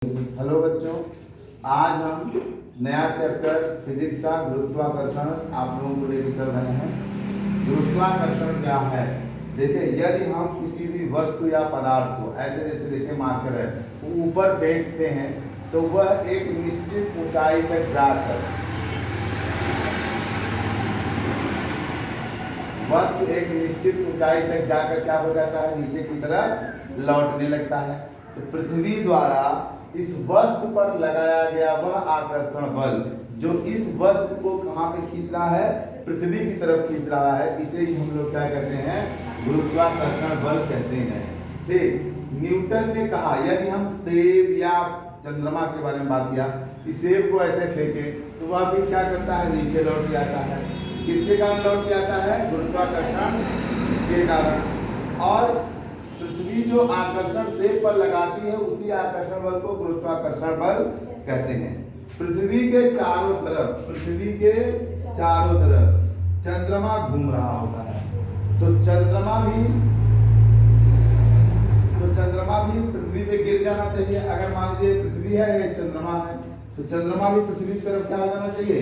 Hello बच्चों, आज हम नया चैप्टर फिजिक्स का गुरुत्वाकर्षण आप लोगों को लेकर चल रहे हैं। गुरुत्वाकर्षण क्या है? देखिए, यदि हम किसी भी वस्तु या पदार्थ को ऐसे जैसे देखिए मार्कर है वो ऊपर फेंकते हैं तो वह एक निश्चित ऊंचाई तक जाकर वस्तु एक निश्चित ऊंचाई तक जाकर क्या हो जाता है, नीचे की तरफ लौटने लगता है। तो पृथ्वी द्वारा इस वस्तु पर लगाया गया वह आकर्षण बल जो इस वस्तु को कहां पे खींच रहा है, पृथ्वी की तरफ खींच रहा है, इसे ही हम लोग क्या कहते हैं, गुरुत्वाकर्षण बल कहते हैं। ठीक, न्यूटन ने कहा यदि हम सेब या चंद्रमा के बारे में बात किया कि सेब को ऐसे फेंके तो वह भी क्या करता है, नीचे लौट जाता है। किसके कारण लौट जाता है? गुरुत्वाकर्षण के कारण। और पृथ्वी जो आकर्षण सेब पर लगाती है उसी आकर्षण बल को गुरुत्वाकर्षण बल कहते हैं। पृथ्वी के चारों तरफ चंद्रमा घूम रहा होता है, तो चंद्रमा भी पृथ्वी पे गिर जाना चाहिए। अगर मान लीजिए पृथ्वी है, ये चंद्रमा है, तो चंद्रमा भी पृथ्वी की तरफ क्या हो जाना चाहिए,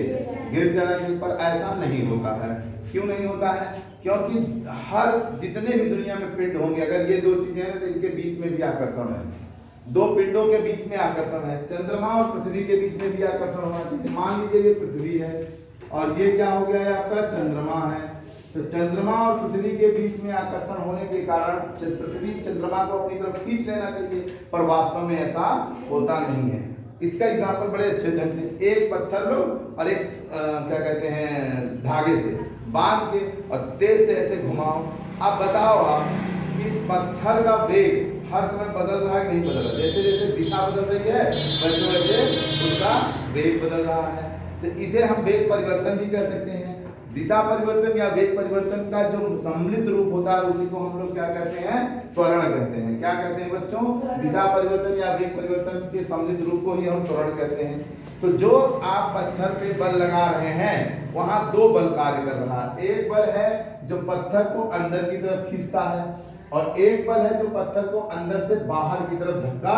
गिर जाना चाहिए। पर ऐसा नहीं होता है। क्यों नहीं होता है? क्योंकि हर जितने भी दुनिया में पिंड होंगे, अगर ये दो चीजें हैं तो इनके बीच में भी आकर्षण है। दो पिंडों के बीच में आकर्षण है, चंद्रमा और पृथ्वी के बीच में भी आकर्षण होना चाहिए। मान लीजिए ये पृथ्वी है और ये क्या हो गया है, आपका चंद्रमा है। तो चंद्रमा और पृथ्वी के बीच में आकर्षण होने के कारण पृथ्वी चंद्रमा को अपनी तरफ खींच लेना चाहिए, पर वास्तव में ऐसा होता नहीं है। इसका एग्जाम्पल बड़े अच्छे ढंग से, एक पत्थर लो और एक क्या कहते हैं, धागे से बांध के और तेज से ऐसे घुमाओ। अब बताओ आप कि पत्थर का वेग हर समय बदल रहा है कि नहीं बदल रहा? जैसे जैसे दिशा बदल रही है वैसे वैसे उसका वेग बदल रहा है। तो इसे हम वेग परिवर्तन भी कह सकते हैं। दिशा परिवर्तन या वेग परिवर्तन का जो सम्मिलित रूप होता है उसी को हम लोग क्या कहते हैं, त्वरण कहते हैं। क्या कहते हैं बच्चों? दिशा परिवर्तन या वेग परिवर्तन के सम्मिलित रूप को ही हम त्वरण कहते हैं। तो जो आप पत्थर पे बल लगा रहे हैं वहां दो बल कार्य कर रहा है। एक बल है जो पत्थर को अंदर की तरफ खींचता है और एक बल है जो पत्थर को अंदर से बाहर की तरफ धक्का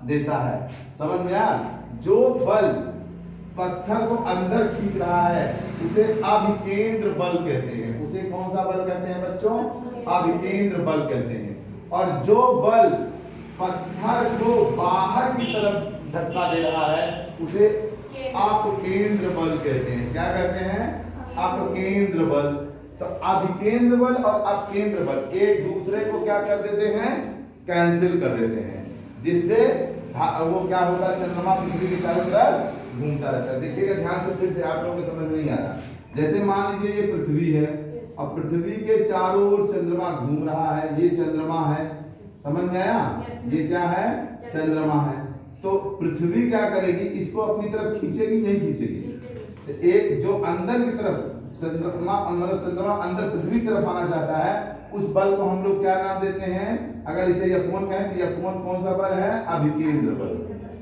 देता है। समझ में आया? जो बल पत्थर को अंदर खींच रहा है उसे अभिकेंद्र बल कहते हैं। उसे कौन सा बल कहते हैं बच्चों? अभिकेंद्र बल कहते हैं। और जो बल पत्थर को बाहर की तरफ धक्का दे रहा है उसे अपकेंद्र बल कहते हैं। क्या कहते हैं? अपकेंद्र बल। तो अभिकेंद्र बल और अपकेंद्र बल एक दूसरे को क्या कर देते हैं, कैंसिल कर देते हैं, जिससे वो क्या होता है, चंद्रमा पृथ्वी के चारों तरफ घूमता रहता है। देखिएगा ध्यान से, फिर से आप लोगों को समझ नहीं आ रहा। जैसे मान लीजिए ये पृथ्वी है और पृथ्वी के चारों ओर चंद्रमा घूम रहा है, ये चंद्रमा है। समझ में आया? ये क्या है? चंद्रमा है। तो पृथ्वी क्या करेगी, इसको अपनी तरफ खींचेगी, नहीं खींचेगी? एक जो अंदर की तरफ चंद्रमा मतलब चंद्रमा अंदर पृथ्वी की तरफ आना चाहता है, उस बल को हम लोग क्या नाम देते हैं? अगर इसे F1 कहें तो F1 कौन सा बल है? अभिकेंद्र बल।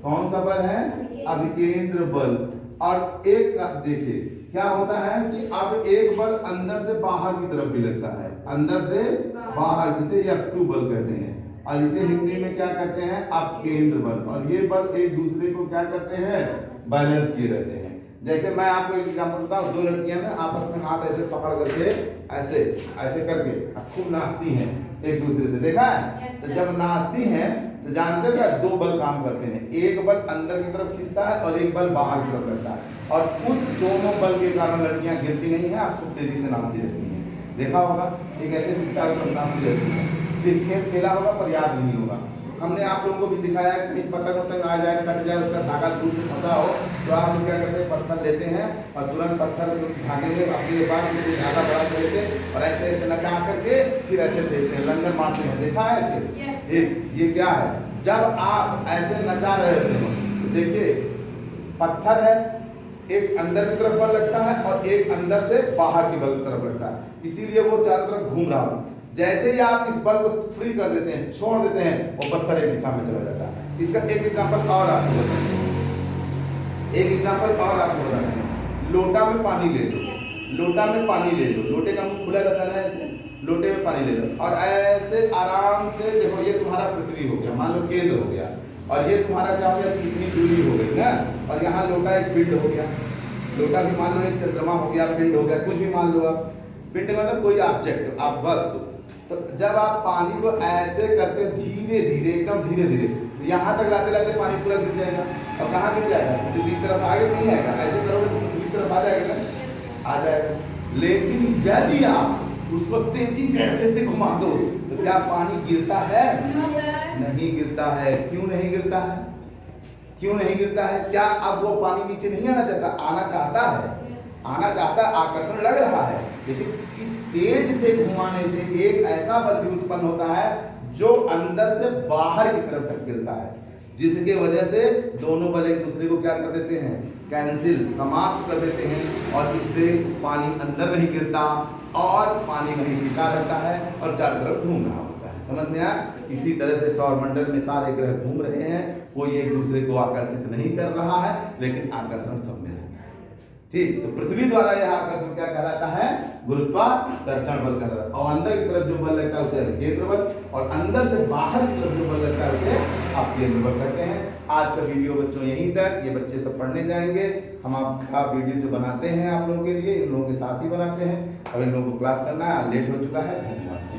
कौन सा बल है? अभिकेंद्र बल। और एक देखिए क्या होता है कि अब एक बल अंदर से बाहर की तरफ भी लगता है, अंदर से बाहर, जिसे F2 बल कहते हैं। और इसे हिंदी में क्या कहते हैं? अपकेंद्र बल। और ये बल एक दूसरे को क्या करते हैं? बैलेंस किए रहते हैं। जैसे मैं आपको एक एग्जांपल बताऊं, दो लड़कियां ना आपस में हाथ ऐसे पकड़ करके ऐसे ऐसे करके खूब नाचती हैं एक दूसरे से, देखा है? तो जब नाचती हैं तो जानते हो क्या, दो बल काम करते हैं। एक बल अंदर की तरफ खींचता है और एक बल बाहर की तरफ लगता है, और उस दोनों बल के कारण लड़कियां गिरती नहीं है, आप खूब तेजी से नाचती रहती हैं। देखा होगा एक ऐसे से चारों तरफ नाचती रहती है। फिर खेल खेला होगा पर याद नहीं होगा। हमने आप लोगों को भी दिखाया कि पतंग वतंग आ जाए, कट जाए, उसका धागा दूर से फंसा हो तो आप लोग क्या करते हैं, पत्थर लेते हैं और तुरंत पत्थर धागे में अपने पास धागा बड़ा से लेते हैं और ऐसे ऐसे नचा करके फिर ऐसे देते हैं, लंगर मारते हैं। देखा है कि ये क्या है? जब आप ऐसे नचा रहे होते हो तो देखिए पत्थर है, एक अंदर की तरफ बल लगता है और एक अंदर से बाहर की बल तरफ लगता है, इसीलिए वो चारों तरफ घूम रहा हो। जैसे ही आप इस बल को फ्री कर देते हैं, छोड़ देते हैं, वो पत्थर एक दिशा में चला जाता है। इसका एक एग्जांपल और आपको बताते हैं, एक एग्जांपल और आपको बताते हैं। लोटा में पानी ले लो, लोटा में पानी ले लो, लोटे का मुंह खुला रहता है, ऐसे लोटे में पानी ले लो और ऐसे आराम से देखो, ये तुम्हारा पृथ्वी हो गया, मान लो केंद्र हो गया, और ये तुम्हारा क्या हो गया, कितनी दूरी हो गई ना, और यहाँ लोटा एक पिंड हो गया, लोटा भी मान लो एक चंद्रमा हो गया, पिंड हो गया, कुछ भी मान लो आप, पिंड मतलब कोई ऑब्जेक्ट, आप वस्तु। तो जब आप पानी को ऐसे करते धीरे धीरे, एकदम धीरे धीरे, तो यहाँ तक लाते लाते पानी पूरा गिर जाएगा। और कहाँ गिर जाएगा, पृथ्वी की तरफ आगे नहीं आएगा, ऐसे करोगे तो पृथ्वी की तरफ आ जाएगा ना, आ जाएगा। लेकिन यदि आप उसको तेजी से ऐसे घुमा दो तो क्या पानी गिरता है? नहीं गिरता है। क्यों नहीं गिरता है? क्यों नहीं गिरता है? क्या अब वो पानी नीचे नहीं आना चाहता? आना चाहता है, आना चाहता है, आकर्षण लग रहा है, लेकिन इस तेज से घुमाने से एक ऐसा बल भी उत्पन्न होता है जो अंदर से बाहर की तरफ तक गिरता है, जिसके वजह से दोनों बल एक दूसरे को क्या कर देते हैं, कैंसिल, समाप्त कर देते हैं, और इससे पानी अंदर नहीं गिरता और पानी वहीं टिका रहता है और चारों तरफ घूम रहा होता है। समझ में आया? इसी तरह से सौरमंडल में सारे ग्रह घूम रहे हैं, कोई एक दूसरे को आकर्षित नहीं कर रहा है, लेकिन आकर्षण सब में रहता है। ठीक, तो पृथ्वी द्वारा यह आकर्षण क्या कहलाता है? गुरुत्वाकर्षण बल कहलाता है। और अंदर की तरफ जो बल लगता है उसे अभिकेंद्र बल, और अंदर से बाहर की तरफ जो बल लगता है उसे अपकेंद्र बल कहते हैं। आज का वीडियो बच्चों यहीं तक, ये बच्चे सब पढ़ने जाएंगे। हम आपका वीडियो जो बनाते हैं आप लोगों के लिए, इन लोगों के साथ ही बनाते हैं। अब इन लोगों को क्लास करना है, लेट हो चुका है। धन्यवाद।